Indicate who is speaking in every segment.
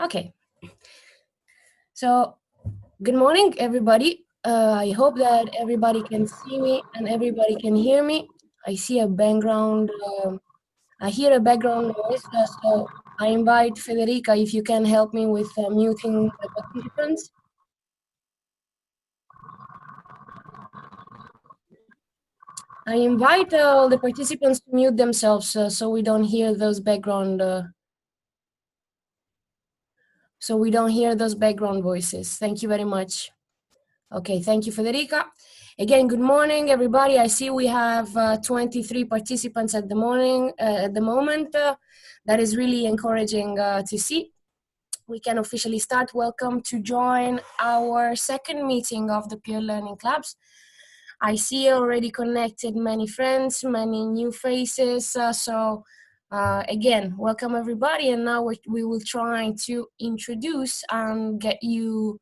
Speaker 1: Okay, so good morning, everybody. I hope that everybody can see me and everybody can hear me. I see a background, I hear a background noise, so I invite Federica if you can help me with muting the participants. I invite all the participants to mute themselves so we don't hear those background voices. Thank you very much. Okay, thank you, Federica. Again, good morning, everybody. I see we have 23 participants at the moment. That is really encouraging to see. We can officially start. Welcome to join our second meeting of the Peer Learning Clubs. I see already connected many friends, many new faces. Again, welcome everybody. And now we will try to introduce and get you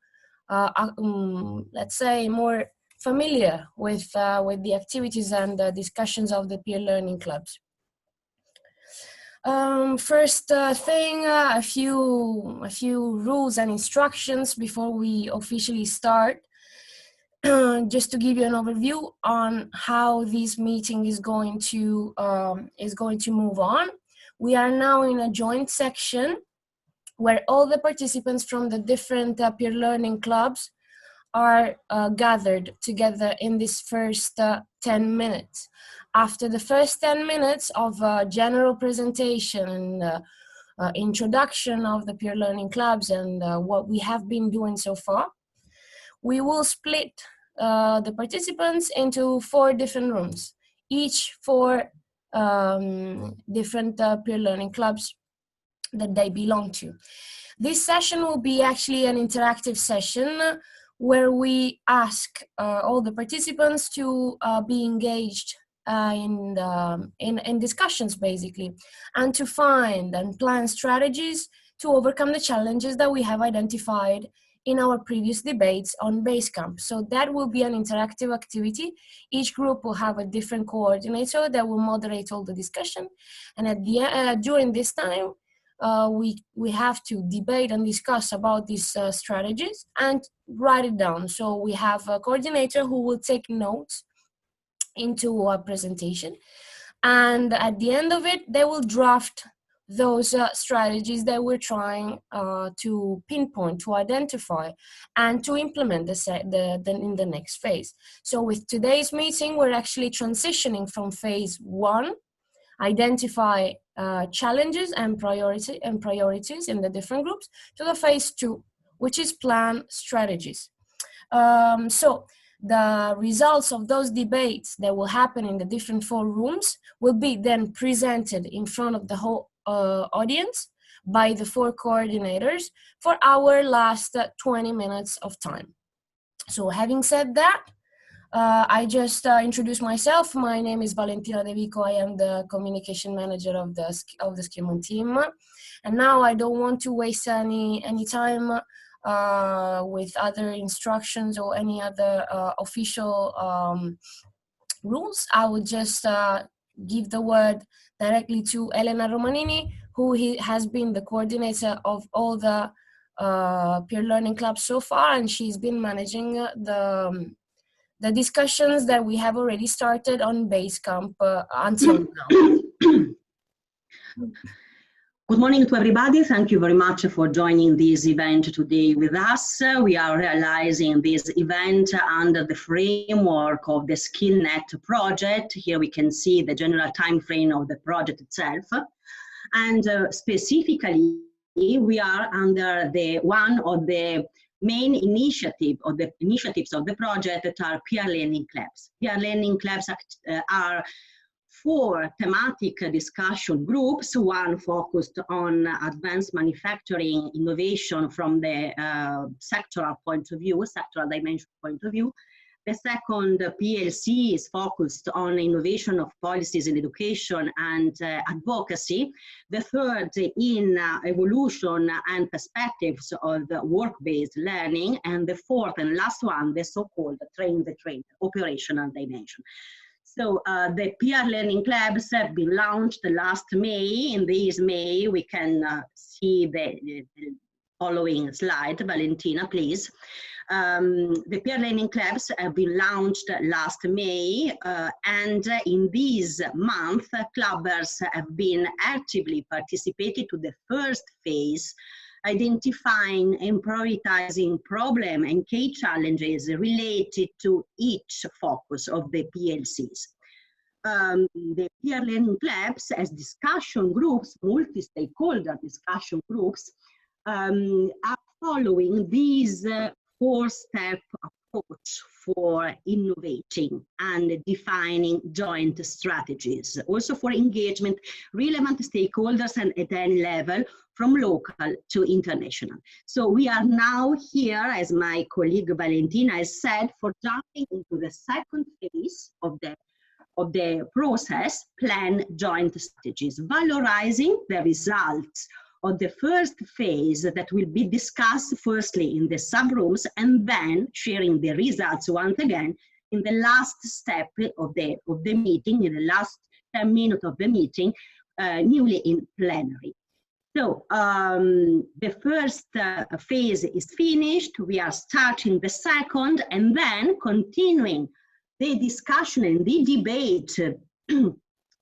Speaker 1: let's say, more familiar with the activities and the discussions of the peer learning clubs. First thing, a few rules and instructions before we officially start. Just to give you an overview on how this meeting is going to move on. We are now in a joint section where all the participants from the different peer learning clubs are gathered together in this first 10 minutes. After the first 10 minutes of general presentation and introduction of the peer learning clubs and what we have been doing so far, we will split the participants into 4 different rooms, each for different peer learning clubs that they belong to. This session will be actually an interactive session where we ask all the participants to be engaged in discussions, basically, and to find and plan strategies to overcome the challenges that we have identified in our previous debates on Basecamp. So that will be an interactive activity. Each group will have a different coordinator that will moderate all the discussion. And at the during this time, we have to debate and discuss about these strategies and write it down. So we have a coordinator who will take notes into our presentation. And at the end of it, they will draft those strategies that we're trying to pinpoint, to identify, and to implement in the next phase. So with today's meeting, we're actually transitioning from phase 1, identify challenges and priorities in the different groups, to the phase 2, which is plan strategies. So the results of those debates that will happen in the different 4 rooms will be then presented in front of the whole audience by the 4 coordinators for our last 20 minutes of time. So having said that, I just introduced myself. My name is Valentina De Vico. I am the communication manager of the Skillman team. And now I don't want to waste any time with other instructions or any other official rules. I would just give the word directly to Elena Romanini, who has been the coordinator of all the peer learning clubs so far, and she's been managing the discussions that we have already started on Basecamp until now.
Speaker 2: Good morning to everybody. Thank you very much for joining this event today with us. We are realizing this event under the framework of the SkillNet project. Here we can see the general time frame of the project itself. And specifically, we are under one of the main initiatives of the project that are peer learning clubs. Peer learning clubs are 4 thematic discussion groups, one focused on advanced manufacturing innovation from the sectoral point of view, sectoral dimension point of view. The second, PLC, is focused on innovation of policies in education and advocacy. The third, in evolution and perspectives of work-based learning. And the fourth and last one, the so-called train the trainer, operational dimension. So the peer learning clubs have been launched last May. In this May, we can see following slide, Valentina, please. The peer learning clubs have been launched last May, and in this month, clubbers have been actively participating to the first phase, identifying and prioritizing problem and key challenges related to each focus of the PLCs. The peer learning clubs as discussion groups, multi-stakeholder discussion groups, are following these four-step approach for innovating and defining joint strategies, also for engagement relevant stakeholders and at any level, from local to international. So we are now here, as my colleague Valentina has said, for jumping into the second phase of the process, plan joint strategies, valorizing the results of the first phase that will be discussed firstly in the subrooms, and then sharing the results once again in the last step of the meeting, in the last 10 minutes of the meeting, newly in plenary. So the first phase is finished. We are starting the second, and then continuing the discussion and the debate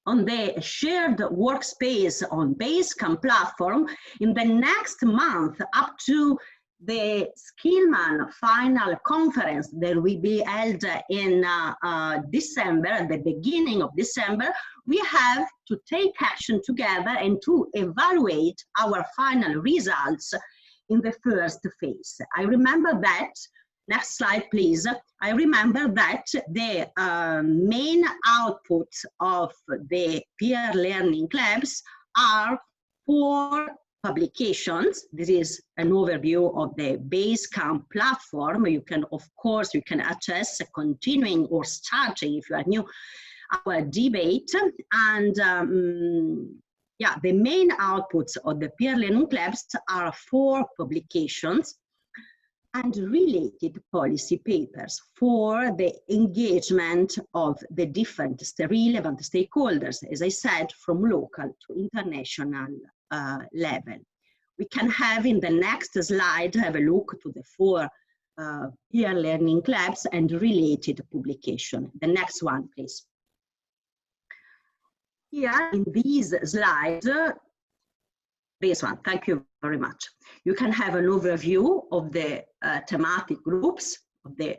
Speaker 2: on the shared workspace on Basecamp platform in the next month, up to the Skillman final conference that will be held in December, at the beginning of December. We have to take action together and to evaluate our final results in the first phase. I remember that, next slide please, I remember that the main outputs of the peer learning clubs are 4 publications. This is an overview of the Basecamp platform. You can, of course, you can access continuing or starting, if you are new, our debate. And yeah, the main outputs of the peer learning clubs are 4 publications and related policy papers for the engagement of the different relevant stakeholders, as I said, from local to international level. We can have in the next slide, have a look to the 4 peer learning clubs and related publication. The next one, please. Here in these slides, this one, thank you very much. You can have an overview of the thematic groups of the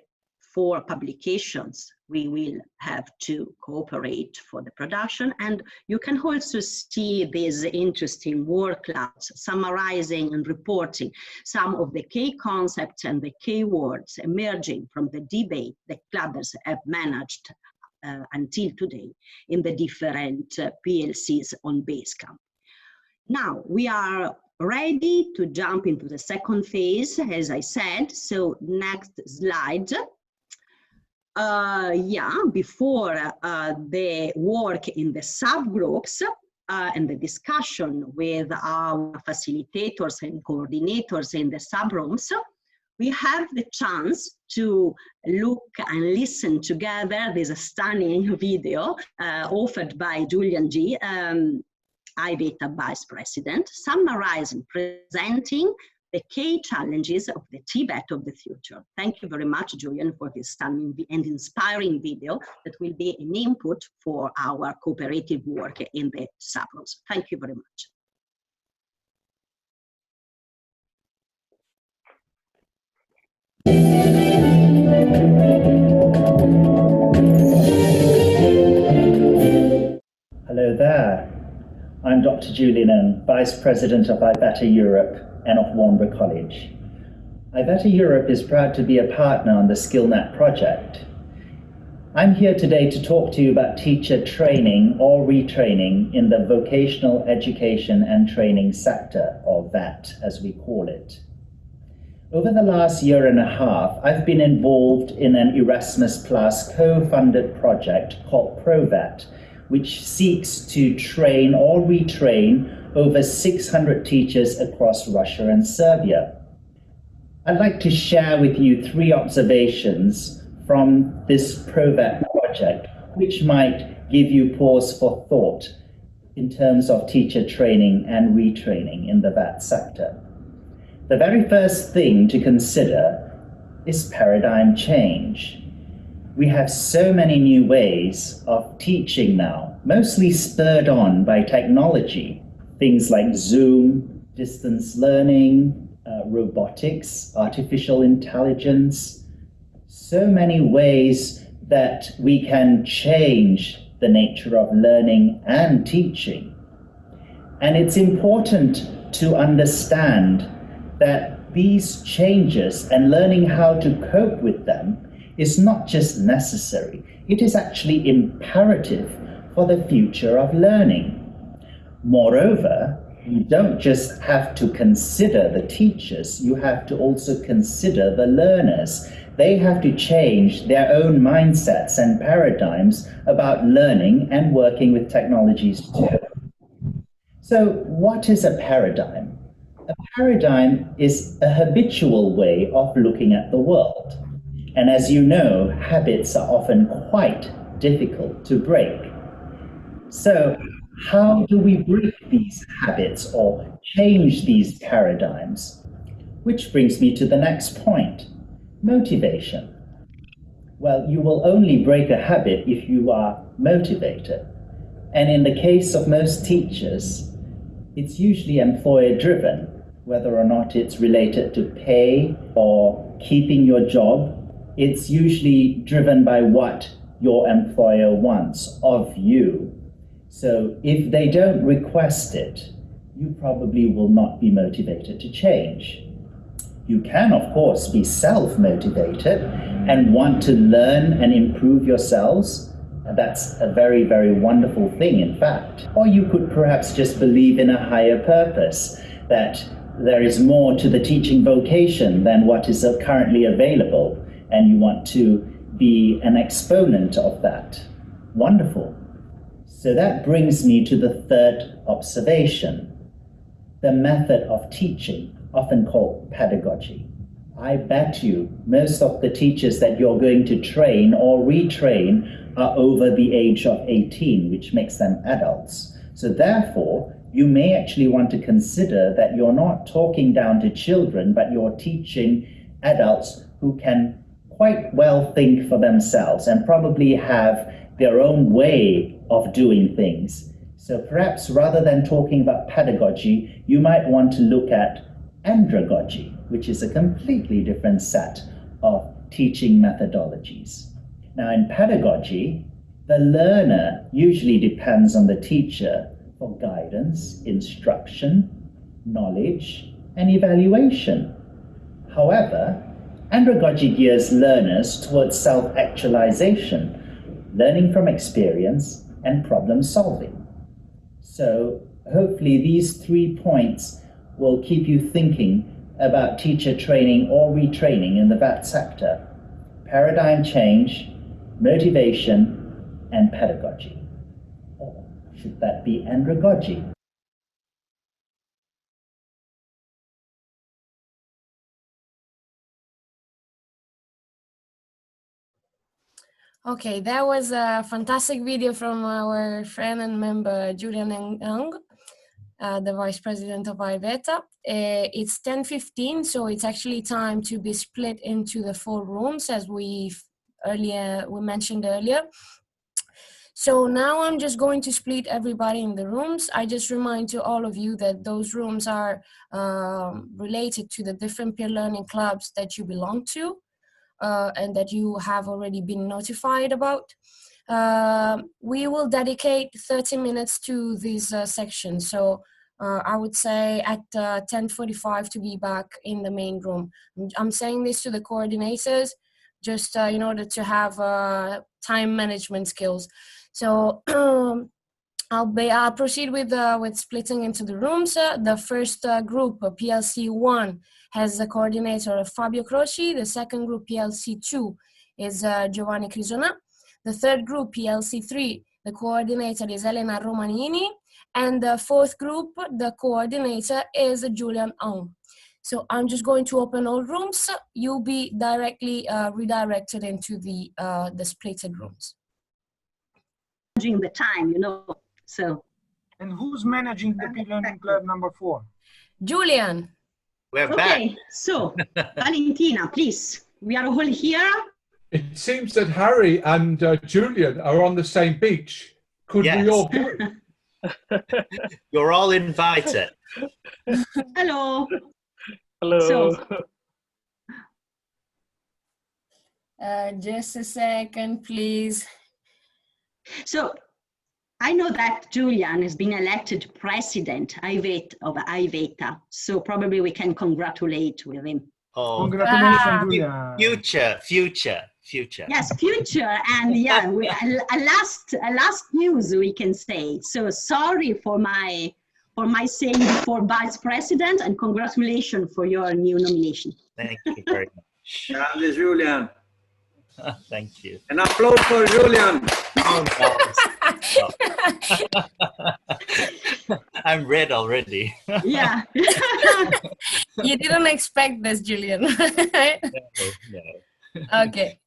Speaker 2: 4 publications we will have to cooperate for the production. And you can also see these interesting word clouds summarizing and reporting some of the key concepts and the key words emerging from the debate that clubbers have managed until today in the different PLCs on Basecamp. Now we are ready to jump into the second phase, as I said. So next slide. Yeah, before the work in the subgroups and the discussion with our facilitators and coordinators in the subrooms, we have the chance to look and listen together. There's a stunning video offered by Julian G., IBETA Vice President, summarizing, presenting the key challenges of the Tibet of the future. Thank you very much, Julian, for this stunning and inspiring video that will be an input for our cooperative work in the subrooms. Thank you very much.
Speaker 3: Hello there. I'm Dr. Julian Ng, Vice President of IBETA Europe and of Warnbro College. IBETA Europe is proud to be a partner on the SkillNet project. I'm here today to talk to you about teacher training or retraining in the vocational education and training sector, or VET as we call it. Over the last year and a half, I've been involved in an Erasmus Plus co-funded project called ProVet, which seeks to train or retrain over 600 teachers across Russia and Serbia. I'd like to share with you 3 observations from this ProVet project, which might give you pause for thought in terms of teacher training and retraining in the VET sector. The very first thing to consider is paradigm change. We have so many new ways of teaching now, mostly spurred on by technology. Things like Zoom, distance learning, robotics, artificial intelligence. So many ways that we can change the nature of learning and teaching. And it's important to understand that these changes and learning how to cope with them is not just necessary, it is actually imperative for the future of learning. Moreover, you don't just have to consider the teachers, you have to also consider the learners. They have to change their own mindsets and paradigms about learning and working with technologies too. So what is a paradigm? A paradigm is a habitual way of looking at the world. And as you know, habits are often quite difficult to break. So how do we break these habits or change these paradigms? Which brings me to the next point, motivation. Well, you will only break a habit if you are motivated. And in the case of most teachers, it's usually employer-driven, whether or not it's related to pay or keeping your job. It's usually driven by what your employer wants of you. So if they don't request it, you probably will not be motivated to change. You can, of course, be self-motivated and want to learn and improve yourselves. That's a very, very wonderful thing, in fact. Or you could perhaps just believe in a higher purpose, that there is more to the teaching vocation than what is currently available, and you want to be an exponent of that. Wonderful. So that brings me to the third observation, the method of teaching, often called pedagogy. I bet you most of the teachers that you're going to train or retrain are over the age of 18, which makes them adults. So therefore, you may actually want to consider that you're not talking down to children, but you're teaching adults who can quite well think for themselves and probably have their own way of doing things. So perhaps rather than talking about pedagogy, you might want to look at andragogy, which is a completely different set of teaching methodologies. Now, in pedagogy, the learner usually depends on the teacher for guidance, instruction, knowledge, and evaluation. However, andragogy gears learners towards self-actualization, learning from experience, and problem solving. So hopefully these 3 points will keep you thinking about teacher training or retraining in the VAT sector: paradigm change, motivation, and pedagogy. Or should that be andragogy?
Speaker 1: Okay, that was a fantastic video from our friend and member Julian Young, the Vice President of IVETA. It's 10:15, so it's actually time to be split into the 4 rooms as we mentioned earlier. So now I'm just going to split everybody in the rooms. I just remind to all of you that those rooms are related to the different peer learning clubs that you belong to. And that you have already been notified about. We will dedicate 30 minutes to this section. So I would say at 10:45 to be back in the main room. I'm saying this to the coordinators just in order to have time management skills. So I'll proceed with splitting into the rooms. The first group, PLC1, has the coordinator Fabio Croci. The second group, PLC2, is Giovanni Crisona. The third group, PLC3, the coordinator is Elena Romanini. And the fourth group, the coordinator is Julian Ong. So I'm just going to open all rooms. You'll be directly redirected into the splitted rooms.
Speaker 2: Managing the time, you know, so.
Speaker 4: And who's managing the Peer Learning Club number 4?
Speaker 1: Julian.
Speaker 4: We're back.
Speaker 2: Okay, so Valentina, please. We are all here.
Speaker 5: It seems that Harry and Julian are on the same beach. Could we
Speaker 4: Yes.
Speaker 5: all go?
Speaker 4: You're all invited.
Speaker 2: Hello.
Speaker 6: Hello.
Speaker 2: So,
Speaker 1: Just a second, please.
Speaker 2: So I know that Julian has been elected president of IVETA, so probably we can congratulate with him.
Speaker 4: Oh,
Speaker 6: Congratulations, Julia.
Speaker 4: future.
Speaker 2: Yes, future, and yeah, a last news we can say. So sorry for my saying before vice president, and congratulations for your new nomination.
Speaker 4: Thank you very much.
Speaker 7: Grande Julian.
Speaker 4: Thank you.
Speaker 7: An applause for Julian.
Speaker 4: Oh, no. I'm red already.
Speaker 2: Yeah.
Speaker 1: You didn't expect this, Julian, right?
Speaker 4: No.
Speaker 1: Okay.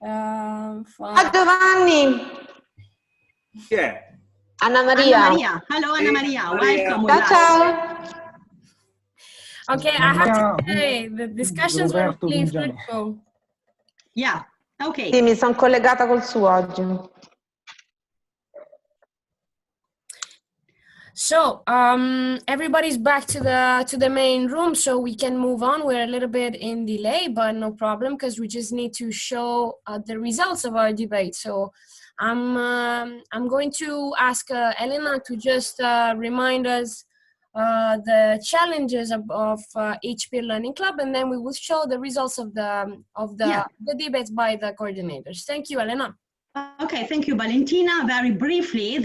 Speaker 1: Fine.
Speaker 8: Giovanni,
Speaker 7: Yeah.
Speaker 8: Anna
Speaker 2: Anna
Speaker 8: Maria.
Speaker 2: Maria. Hello, Anna Maria. Welcome. with
Speaker 8: Ciao,
Speaker 2: us.
Speaker 8: ciao.
Speaker 1: Okay, I have to say the discussions were
Speaker 6: Roberto
Speaker 1: really
Speaker 6: Gungiano.
Speaker 1: fruitful.
Speaker 2: Yeah. Okay.
Speaker 8: Sì, mi sono collegata col suo oggi.
Speaker 1: So everybody's back to the main room, so we can move on. We're a little bit in delay, but no problem, because we just need to show the results of our debate. So I'm going to ask Elena to just remind us the challenges of each peer learning club, and then we will show the results of the debates by the coordinators. Thank you, Elena.
Speaker 2: Okay, thank you, Valentina. Very briefly,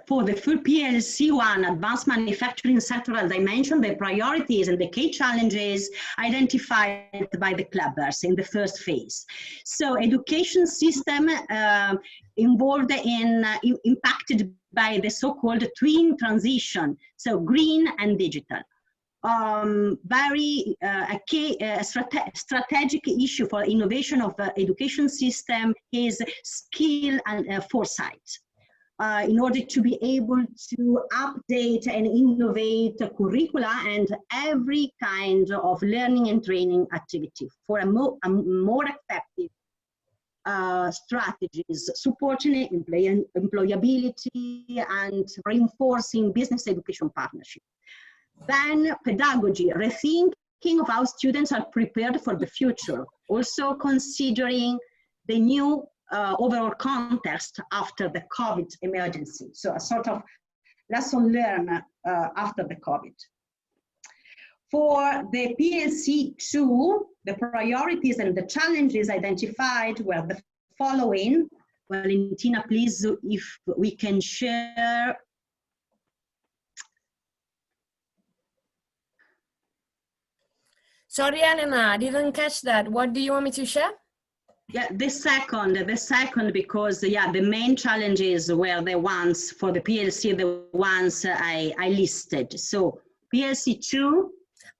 Speaker 2: for the full PLC1 Advanced Manufacturing Sectoral Dimension, the priorities and the key challenges identified by the clubbers in the first phase. So, education system involved in impacted by the so-called twin transition, so green and digital. Very key strategic issue for innovation of the education system is skill and foresight. In order to be able to update and innovate curricula and every kind of learning and training activity for a more effective strategies, supporting employability and reinforcing business education partnership. Then pedagogy, rethinking of how students are prepared for the future, also considering the new overall context after the COVID emergency. So a sort of lesson learned after the COVID. For the PLC2, the priorities and the challenges identified were the following. Valentina, please, if we can share.
Speaker 1: Sorry, Elena, I didn't catch that. What do you want me to share?
Speaker 2: Yeah, the second, because yeah, the main challenges were the ones for the PLC, the ones I listed. So PLC2.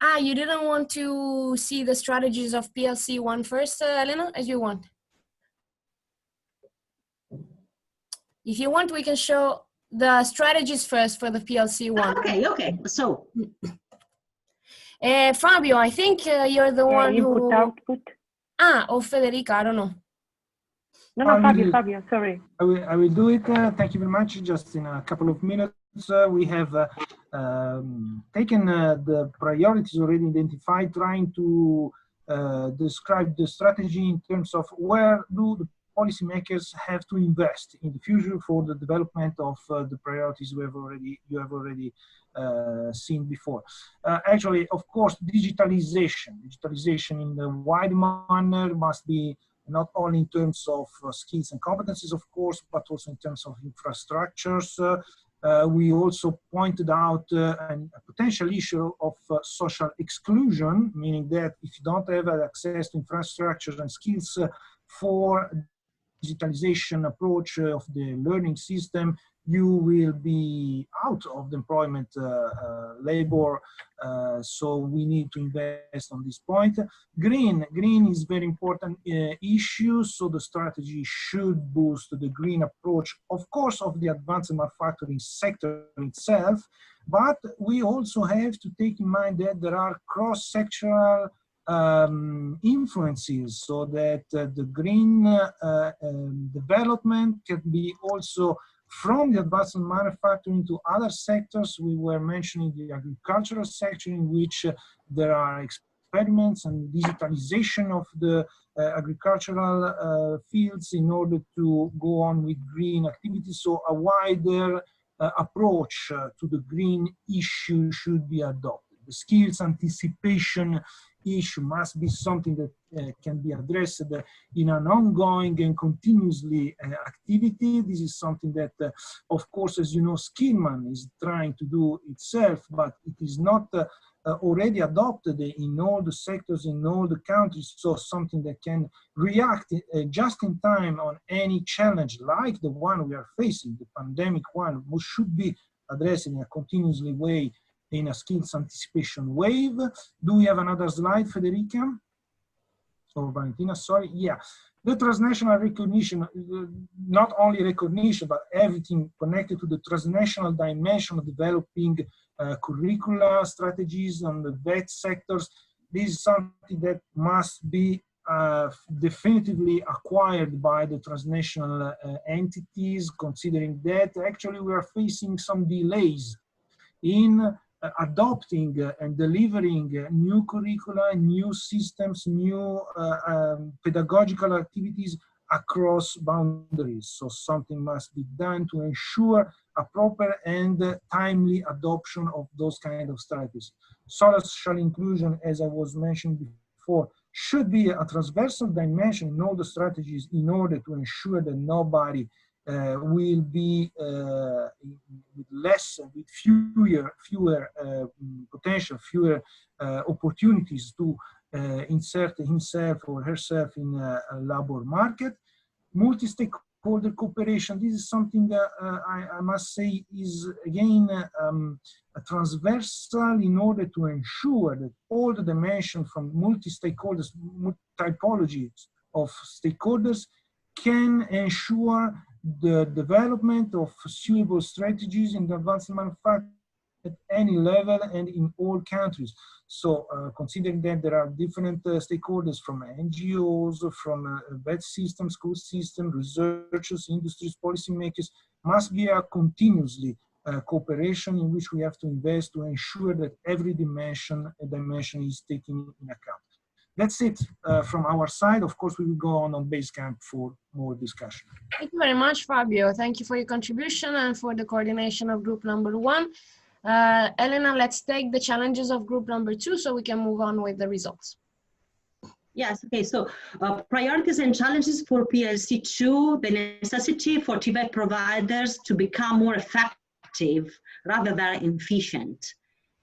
Speaker 1: Ah, you didn't want to see the strategies of PLC1 first, Elena, as you want? If you want, we can show the strategies first for the PLC1.
Speaker 2: Okay, so.
Speaker 1: Fabio, I think you're the one who...
Speaker 9: Output.
Speaker 1: Ah, or Federica, I don't know.
Speaker 9: No, Fabio, sorry.
Speaker 6: I will do it. Thank you very much. Just in a couple of minutes, we have taken the priorities already identified, trying to describe the strategy in terms of where do the policymakers have to invest in the future for the development of the priorities you have already seen before. Actually, of course, digitalization in a wide manner must be not only in terms of skills and competencies, of course, but also in terms of infrastructures. We also pointed out a potential issue of social exclusion, meaning that if you don't have access to infrastructures and skills for digitalization approach of the learning system, you will be out of the employment labor. So we need to invest on this point. Green is very important issue. So the strategy should boost the green approach, of course, of the advanced manufacturing sector itself. But we also have to take in mind that there are cross-sectoral influences, so that the green development can be also from the advanced manufacturing to other sectors. We were mentioning the agricultural sector, in which there are experiments and digitalization of the agricultural fields in order to go on with green activities. So a wider approach to the green issue should be adopted. The skills anticipation issue must be something that can be addressed in an ongoing and continuously activity. This is something that, of course, as you know, Skillman is trying to do itself, but it is not already adopted in all the sectors, in all the countries. So something that can react just in time on any challenge like the one we are facing, the pandemic one, which should be addressed in a continuously way, in a skills anticipation wave. Do we have another slide, Federica? Or Valentina, sorry. Yeah. The transnational recognition, not only recognition, but everything connected to the transnational dimension of developing curricula strategies on the VET sectors. This is something that must be definitively acquired by the transnational entities, considering that actually we are facing some delays in adopting and delivering new curricula, new systems, new pedagogical activities across boundaries. So something must be done to ensure a proper and timely adoption of those kind of strategies. Social inclusion, as I was mentioning before, should be a transversal dimension in all the strategies in order to ensure that nobody will be with fewer potential, fewer opportunities to insert himself or herself in a labor market. Multi-stakeholder cooperation, this is something that I must say is again transversal in order to ensure that all the dimensions from multi-stakeholders, typologies of stakeholders can ensure the development of suitable strategies in the advanced manufacturing at any level and in all countries. So considering that there are different stakeholders from NGOs, from vet systems, school systems, researchers, industries, policymakers, must be a continuously cooperation in which we have to invest to ensure that every dimension is taken in account. That's it from our side. Of course, we will go on Basecamp for more discussion.
Speaker 1: Thank you very much, Fabio. Thank you for your contribution and for the coordination of group number 1. Elena, let's take the challenges of group number 2 so we can move on with the results.
Speaker 2: Yes, okay, so priorities and challenges for PLC2, the necessity for TVET providers to become more effective rather than efficient.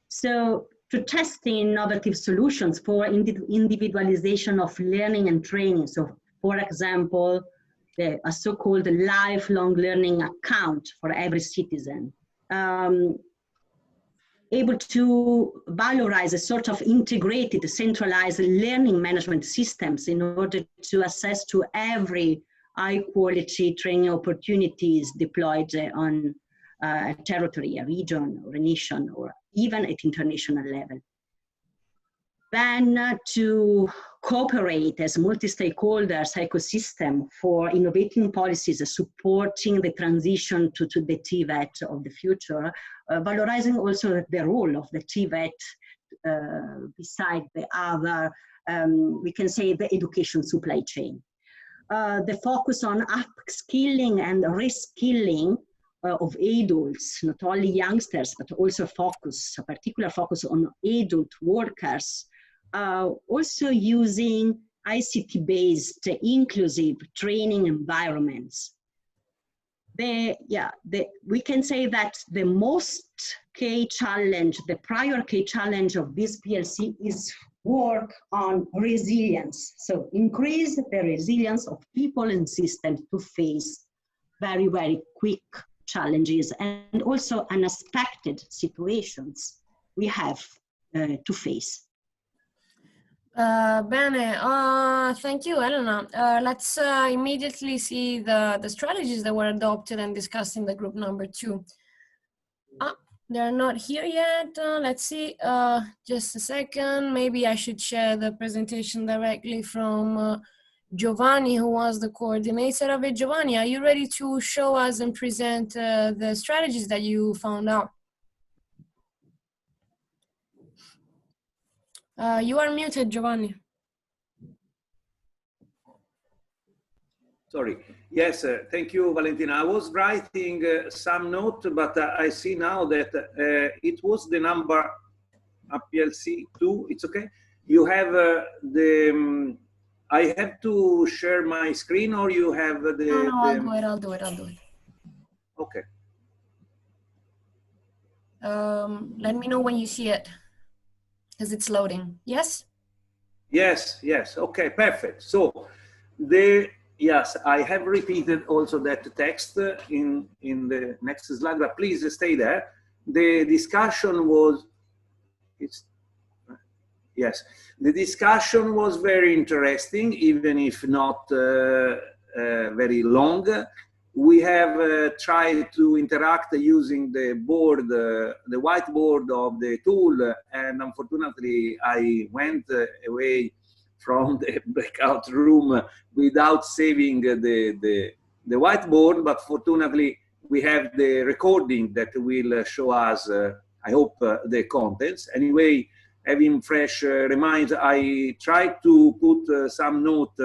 Speaker 2: So to testing innovative solutions for individualization of learning and training. So for example, a so-called lifelong learning account for every citizen. Able to valorize a sort of integrated, centralized learning management systems in order to assess to every high-quality training opportunities deployed on a territory, a region, or a nation, or even at international level. Then to cooperate as multi-stakeholders ecosystem for innovating policies, supporting the transition to the TVET of the future, valorizing also the role of the TVET beside the other, we can say, the education supply chain. The focus on upskilling and reskilling of adults, not only youngsters, but also a particular focus on adult workers, also using ICT-based inclusive training environments. We can say that the most key challenge, the prior key challenge of this PLC is work on resilience. So increase the resilience of people and systems to face very, very quick challenges and also unexpected situations we have to face.
Speaker 1: Bene, thank you, Elena. Let's immediately see the strategies that were adopted and discussed in the group number 2. They're not here yet. Let's see, just a second. Maybe I should share the presentation directly from Giovanni, who was the coordinator of it. Giovanni, are you ready to show us and present the strategies that you found out? You are muted, Giovanni.
Speaker 7: Sorry. Yes, thank you, Valentina. I was writing some note, but I see now that it was the number PLC 2. It's okay. You have I have to share my screen, or you have the...
Speaker 1: No, I'll do it.
Speaker 7: Okay.
Speaker 1: Let me know when you see it, because it's loading. Yes?
Speaker 7: Yes. Okay, perfect. So yes, I have repeated also that text in the next slide, but please stay there. The discussion was, the discussion was very interesting, even if not very long. We have tried to interact using the board, the whiteboard of the tool, and unfortunately I went away from the breakout room without saving the whiteboard, but fortunately we have the recording that will show us, I hope, the contents. Anyway, having fresh reminds, I tried to put some note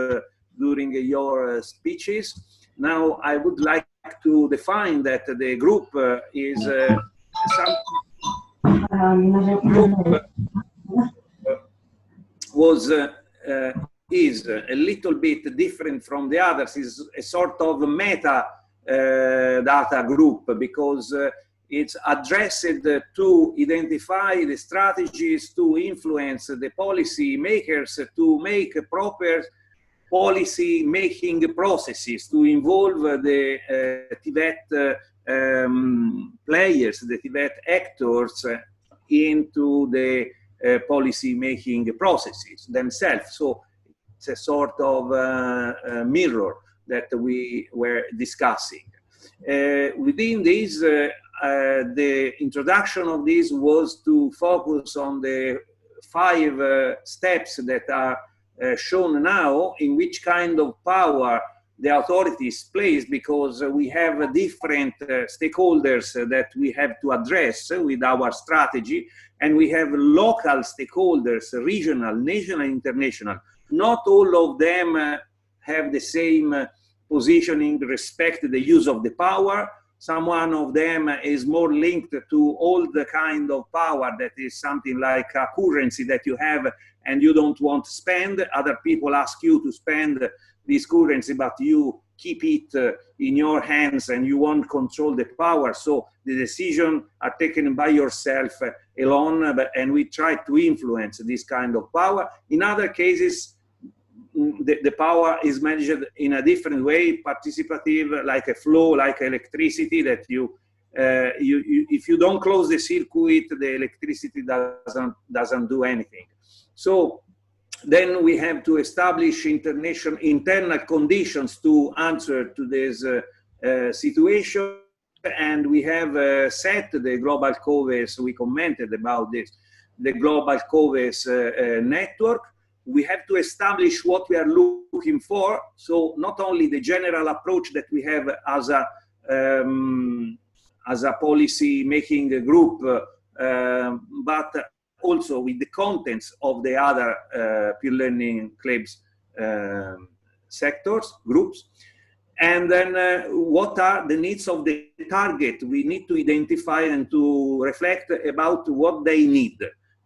Speaker 7: during your speeches. Now I would like to define that the group is is a little bit different from the others, is a sort of meta data group, because it's addressed to identify the strategies to influence the policy makers to make proper policy making processes, to involve the Tibet players, the Tibet actors into the policy making processes themselves. So it's a sort of mirror that we were discussing. Within this, the introduction of this was to focus on the 5 steps that are shown now, in which kind of power the authorities place, because we have different stakeholders that we have to address with our strategy, and we have local stakeholders, regional, national, international. Not all of them have the same positioning, respect the use of the power. Some one of them is more linked to all the kind of power that is something like a currency that you have and you don't want to spend. Other people ask you to spend this currency, but you keep it in your hands and you won't control the power. So the decisions are taken by yourself alone, and we try to influence this kind of power. In other cases, the power is managed in a different way, participative, like a flow, like electricity, that if you don't close the circuit, the electricity doesn't do anything. So then we have to establish internal conditions to answer to this situation, and we have set the global COVES. We commented about this, the global COVES network. We have to establish what we are looking for. So not only the general approach that we have as a policy making group, but also with the contents of the other peer learning clubs sectors, groups. And then what are the needs of the target? We need to identify and to reflect about what they need.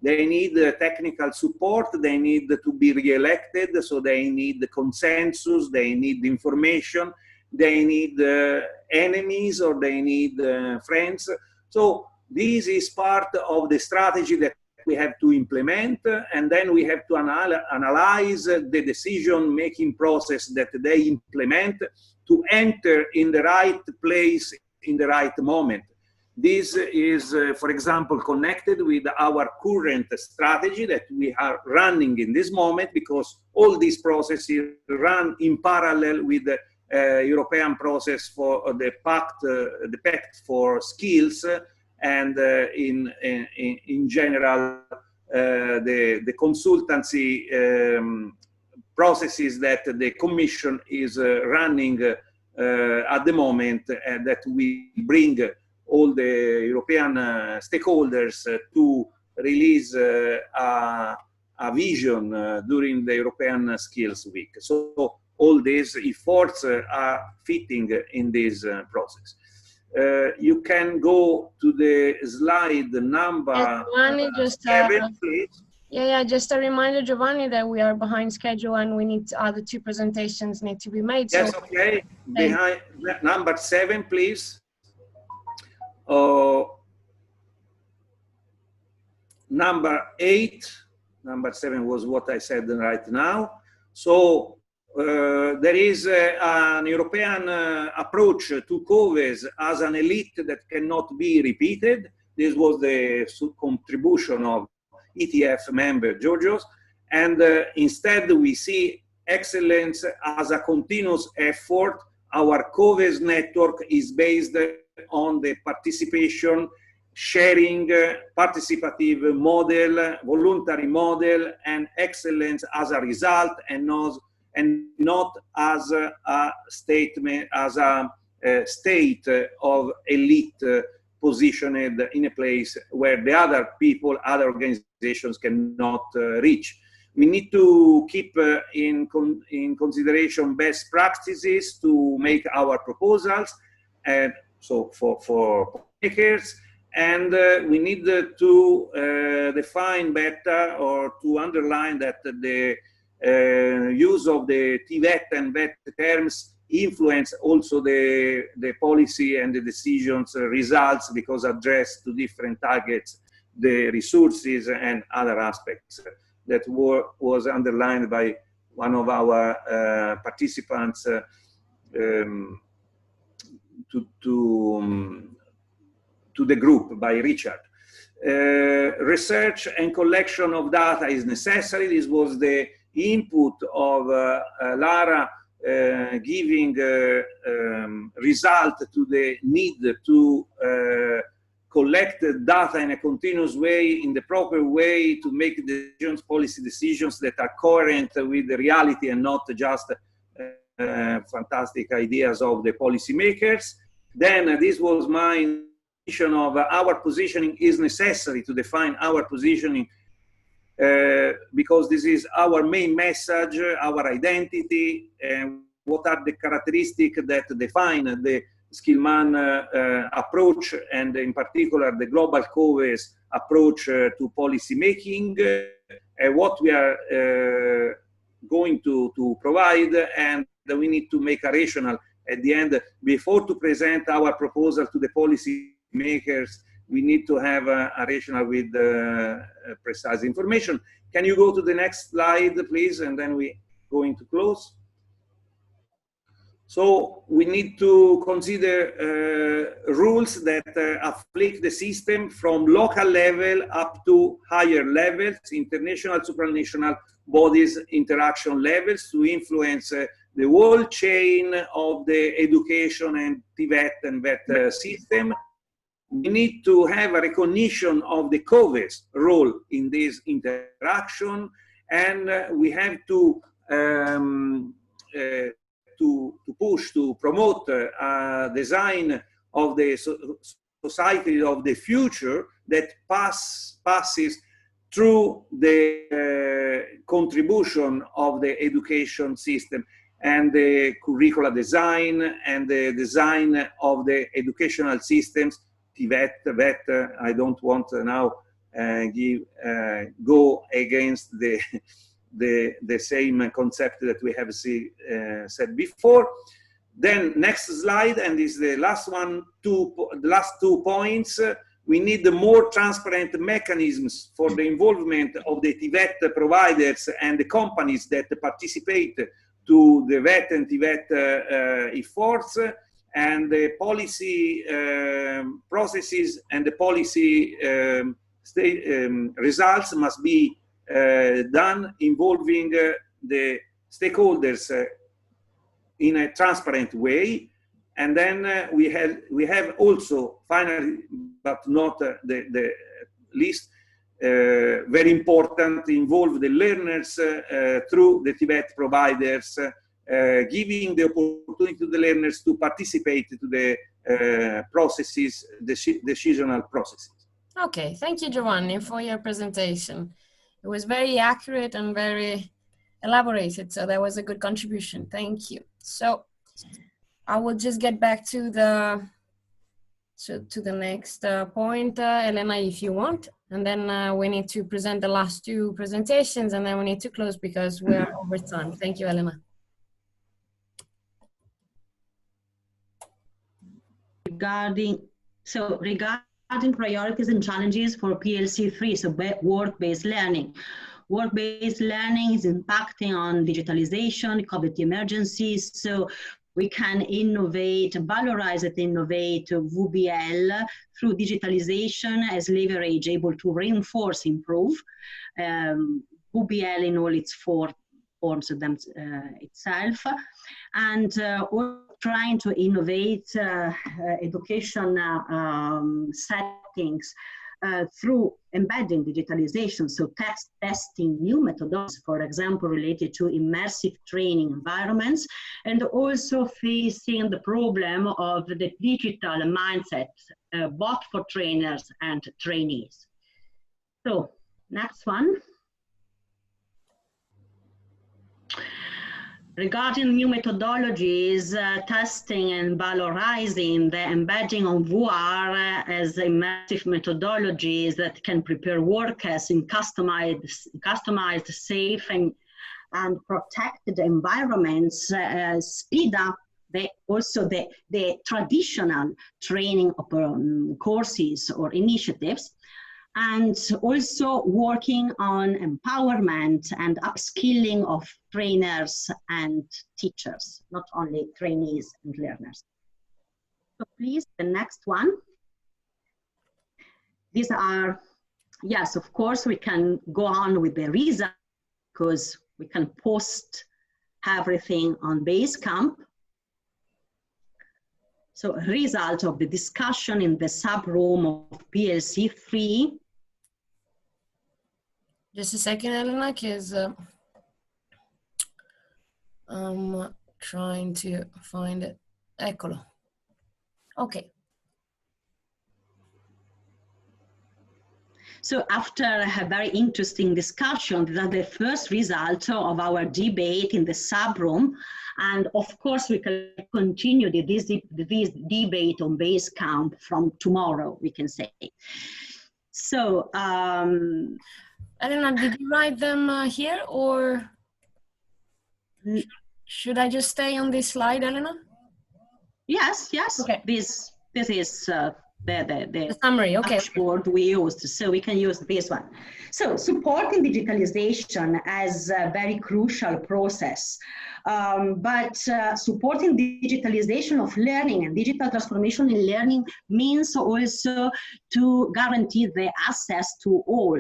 Speaker 7: They need technical support, they need to be re-elected, so they need the consensus, they need information, they need enemies, or they need friends. So this is part of the strategy that we have to implement, and then we have to analyze the decision-making process that they implement to enter in the right place in the right moment. This is, for example, connected with our current strategy that we are running in this moment, because all these processes run in parallel with the European process for the pact for skills, and in general the consultancy processes that the Commission is running at the moment, and that we bring all the European stakeholders to release a vision during the European Skills Week. So all these efforts are fitting in this process. You can go to the slide number
Speaker 1: Giovanni, just
Speaker 7: 7, please.
Speaker 1: yeah, just a reminder, Giovanni, that we are behind schedule and we need other 2 presentations need to be made.
Speaker 7: Yes,
Speaker 1: so
Speaker 7: okay. Behind number 7, please. Number 8. Number 7 was what I said right now. So there is an European approach to COVES as an elite that cannot be repeated. This was the contribution of ETF member Georgios, and instead we see excellence as a continuous effort. Our COVES network is based on the participation, sharing, participative model, voluntary model, and excellence as a result, and not as a statement, as a state of elite positioned in a place where the other people, other organizations cannot reach. We need to keep in consideration best practices to make our proposals, and so for makers, and we need to define better, or to underline that the use of the TVET and VET terms influence also the policy and the decisions results, because address to different targets, the resources and other aspects that was underlined by one of our participants to the group, by Richard. Research and collection of data is necessary. This was the input of Lara, giving result to the need to collect data in a continuous way, in the proper way, to make decisions, policy decisions that are coherent with the reality and not just fantastic ideas of the policymakers. Then this was my vision of our positioning is necessary to define our positioning, because this is our main message, our identity, and what are the characteristics that define the Skillman approach, and in particular the global COVES approach to policy making, and what we are going to provide, and we need to make a rational at the end. Before to present our proposal to the policy makers, we need to have a rational with precise information. Can you go to the next slide, please? And then we going to close. So we need to consider rules that afflict the system from local level up to higher levels, international, supranational bodies, interaction levels, to influence the whole chain of the education and TVET and VET system. We need to have a recognition of the COVES role in this interaction, and we have to push, to promote a design of the society of the future that passes through the contribution of the education system and the curricula design and the design of the educational systems. TVET, VET, I don't want now go against the same concept that we have said before. Then next slide, and this is the last one, the last 2 points. we need more transparent mechanisms for the involvement of the TVET providers and the companies that participate to the VET and TVET efforts, and the policy processes and the policy results must be done involving the stakeholders in a transparent way. And then we have also, finally, but not the least, very important, involve the learners through the TVET providers, giving the opportunity to the learners to participate to the processes, decisional processes.
Speaker 1: Okay, thank you, Giovanni, for your presentation. It was very accurate and very elaborated, so that was a good contribution. Thank you. So I will just get back to the next point, Elena, if you want, and then we need to present the last two presentations, and then we need to close because we are over time. Thank you, Elena.
Speaker 2: Regarding priorities and challenges for PLC3, so work-based learning. Work-based learning is impacting on digitalization, COVID emergencies, so we can innovate, valorize and innovate VBL through digitalization as leverage able to reinforce, improve VBL in all its four forms of them itself, and trying to innovate education settings through embedding digitalization, so testing new methodologies, for example, related to immersive training environments, and also facing the problem of the digital mindset, both for trainers and trainees. So, next one. Regarding new methodologies, testing and valorizing the embedding of VR as immersive methodologies that can prepare workers in customized safe and protected environments, speed up also the traditional training courses or initiatives, and also working on empowerment and upskilling of trainers and teachers, not only trainees and learners. So please, the next one. These are, yes, of course, we can go on with the results because we can post everything on Basecamp. So result of the discussion in the sub-room of PLC3.
Speaker 1: Just a second, Elena, because I'm trying to find it. Eccolo. Okay.
Speaker 2: So after a very interesting discussion, these are the first result of our debate in the sub-room. And of course, we can continue this debate on Basecamp from tomorrow, we can say. So,
Speaker 1: Elena, did you write them here, or should I just stay on this slide, Elena?
Speaker 2: Yes, yes.
Speaker 1: Okay.
Speaker 2: This is the
Speaker 1: summary, okay.
Speaker 2: Dashboard we used, so we can use this one. So supporting digitalization as a very crucial process, but supporting digitalization of learning and digital transformation in learning means also to guarantee the access to all,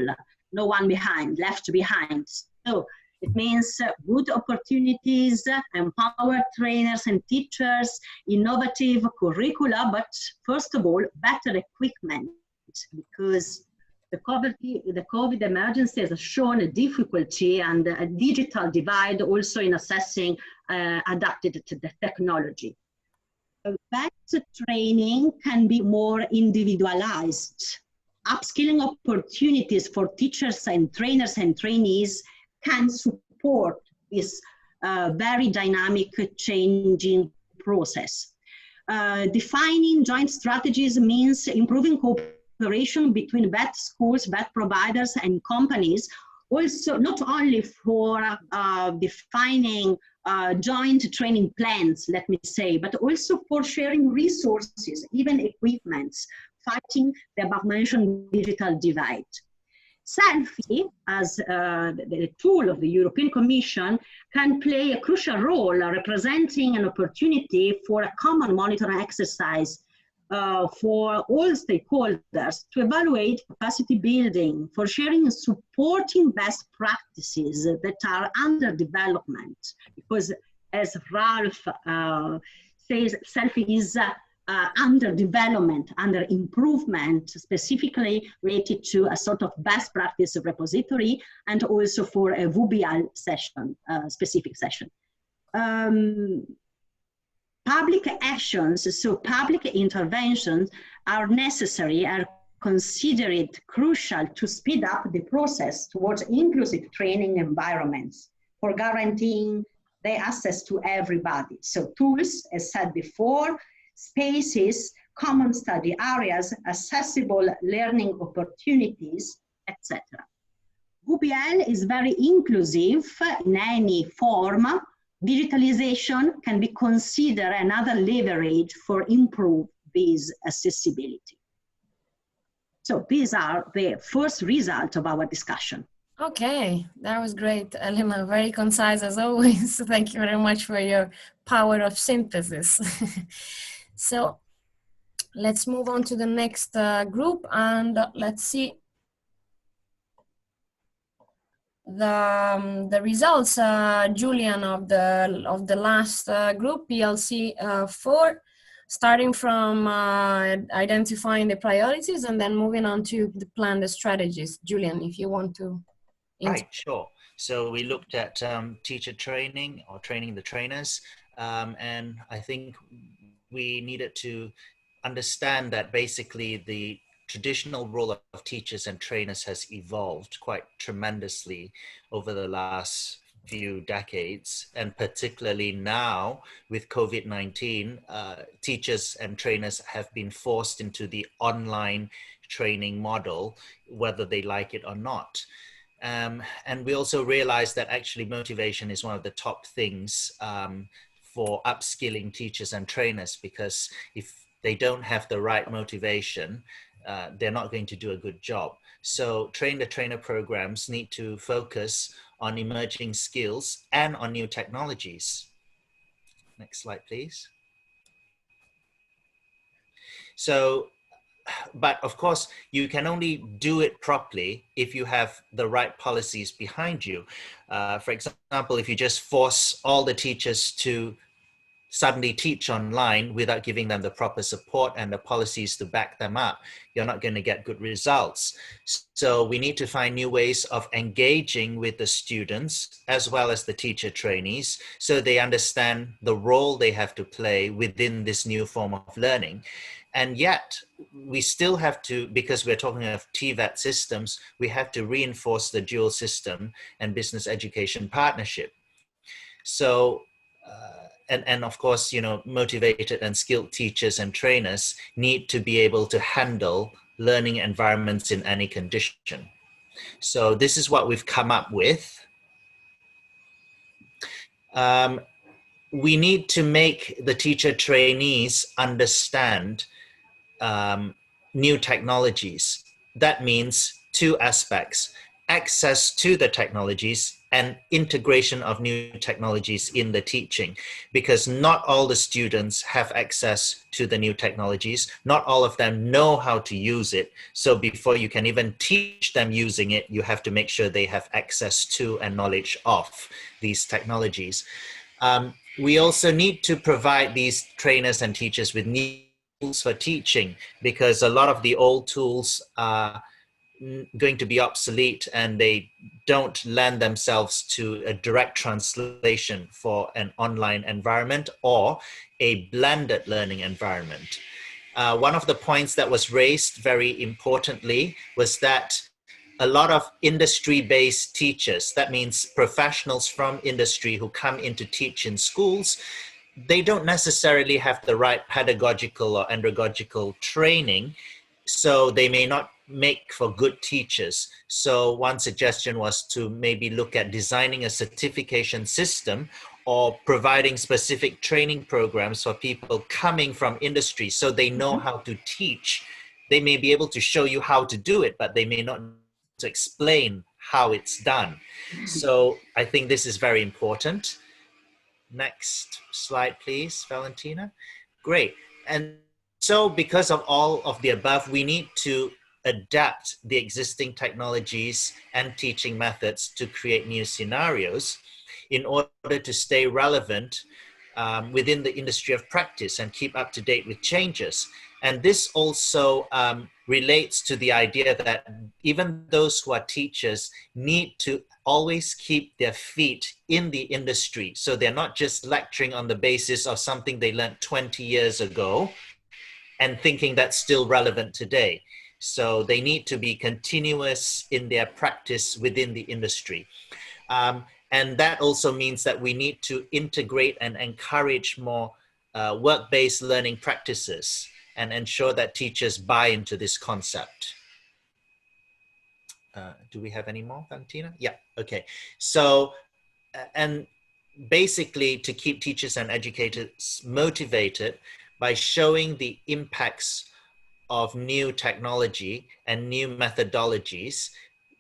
Speaker 2: no one left behind. So it means good opportunities, empower trainers and teachers, innovative curricula, but first of all, better equipment, because the COVID emergency has shown a difficulty and a digital divide also in assessing adapted to the technology. That training can be more individualized. Upskilling opportunities for teachers and trainers and trainees can support this very dynamic changing process. Defining joint strategies means improving cooperation between VET schools, VET providers and companies, also not only for defining joint training plans, let me say, but also for sharing resources, even equipments, fighting the above-mentioned digital divide. Selfie, as the tool of the European Commission, can play a crucial role representing an opportunity for a common monitoring exercise for all stakeholders to evaluate capacity building, for sharing and supporting best practices that are under development. Because as Ralph says, Selfie is under development, under improvement, specifically related to a sort of best practice repository and also for a VUBIAL session, specific session. Public actions, so public interventions are necessary, are considered crucial to speed up the process towards inclusive training environments for guaranteeing the access to everybody. So tools, as said before, spaces, common study areas, accessible learning opportunities, etc. VUBIAL is very inclusive in any form. Digitalization can be considered another leverage for improve this accessibility. So these are the first results of our discussion.
Speaker 1: Okay, that was great, Elena. Very concise as always. Thank you very much for your power of synthesis. So let's move on to the next group, and let's see the results, Julian, of the last group, PLC 4, starting from identifying the priorities and then moving on to the plan, the strategies. Julian, if you want to.
Speaker 4: Right, sure. So we looked at teacher training, or training the trainers, and I think we needed to understand that basically the traditional role of teachers and trainers has evolved quite tremendously over the last few decades, and particularly now with COVID-19, teachers and trainers have been forced into the online training model, whether they like it or not. And we also realized that actually motivation is one of the top things for upskilling teachers and trainers, because if they don't have the right motivation, they're not going to do a good job. So train the trainer programs need to focus on emerging skills and on new technologies. Next slide, please. So, but of course, you can only do it properly if you have the right policies behind you. For example, if you just force all the teachers to suddenly teach online without giving them the proper support and the policies to back them up, you're not going to get good results. So we need to find new ways of engaging with the students as well as the teacher trainees, so they understand the role they have to play within this new form of learning. And yet we still have to, because we're talking of TVET systems, we have to reinforce the dual system and business education partnership. So and of course, you know, motivated and skilled teachers and trainers need to be able to handle learning environments in any condition. So this is what we've come up with. We need to make the teacher trainees understand new technologies. That means two aspects: access to the technologies and integration of new technologies in the teaching, because not all the students have access to the new technologies. Not all of them know how to use it. So before you can even teach them using it, you have to make sure they have access to and knowledge of these technologies. We also need to provide these trainers and teachers with new tools for teaching, because a lot of the old tools are going to be obsolete and they don't lend themselves to a direct translation for an online environment or a blended learning environment. One of the points that was raised very importantly was that a lot of industry-based teachers, that means professionals from industry who come in to teach in schools, they don't necessarily have the right pedagogical or andragogical training, so they may not make for good teachers. So one suggestion was to maybe look at designing a certification system or providing specific training programs for people coming from industry, so they know how to teach They may be able to show you how to do it, but they may not to explain how it's done. So I think this is very important. Next slide, please, Valentina. Great. And so because of all of the above, we need to adapt the existing technologies and teaching methods to create new scenarios in order to stay relevant within the industry of practice and keep up to date with changes. And this also relates to the idea that even those who are teachers need to always keep their feet in the industry. So they're not just lecturing on the basis of something they learned 20 years ago and thinking that's still relevant today. So they need to be continuous in their practice within the industry. And that also means that we need to integrate and encourage more work-based learning practices and ensure that teachers buy into this concept. Do we have any more, Valentina? Yeah, okay. So, and basically to keep teachers and educators motivated by showing the impacts of new technology and new methodologies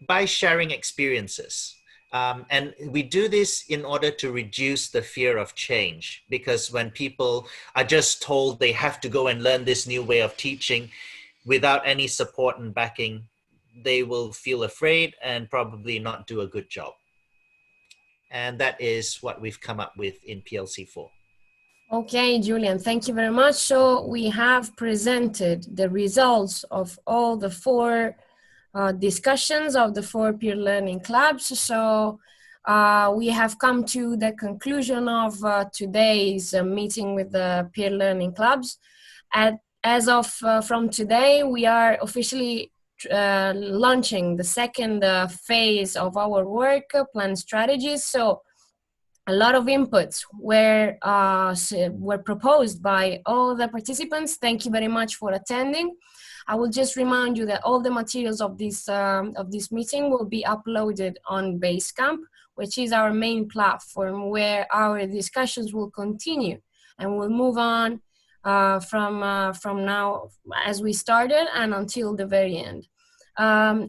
Speaker 4: by sharing experiences. And we do this in order to reduce the fear of change, because when people are just told they have to go and learn this new way of teaching without any support and backing, they will feel afraid and probably not do a good job. And that is what we've come up with in PLC4.
Speaker 1: Okay, Julian, thank you very much. So we have presented the results of all the 4 discussions of the 4 peer learning clubs. So we have come to the conclusion of today's meeting with the peer learning clubs. As of from today, we are officially launching the second phase of our work plan strategies. So a lot of inputs were proposed by all the participants. Thank you very much for attending. I will just remind you that all the materials of this meeting will be uploaded on Basecamp, which is our main platform where our discussions will continue and we'll move on from now as we started and until the very end.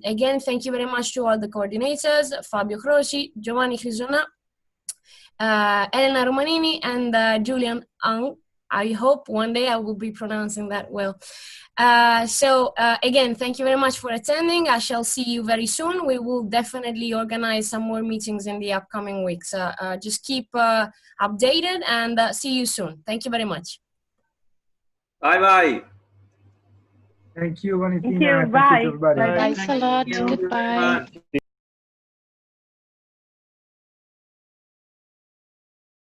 Speaker 1: Again, thank you very much to all the coordinators, Fabio Croci, Giovanni Crisona, Elena Romanini, and Julian Ang. I hope one day I will be pronouncing that well. Again, thank you very much for attending. I shall see you very soon. We will definitely organize some more meetings in the upcoming weeks. Just keep updated and see you soon. Thank you very much.
Speaker 7: Bye-bye.
Speaker 6: Thank you, Valentina.
Speaker 9: Thank you. Bye.
Speaker 6: Everybody.
Speaker 9: Bye.
Speaker 8: Thanks a lot. Goodbye.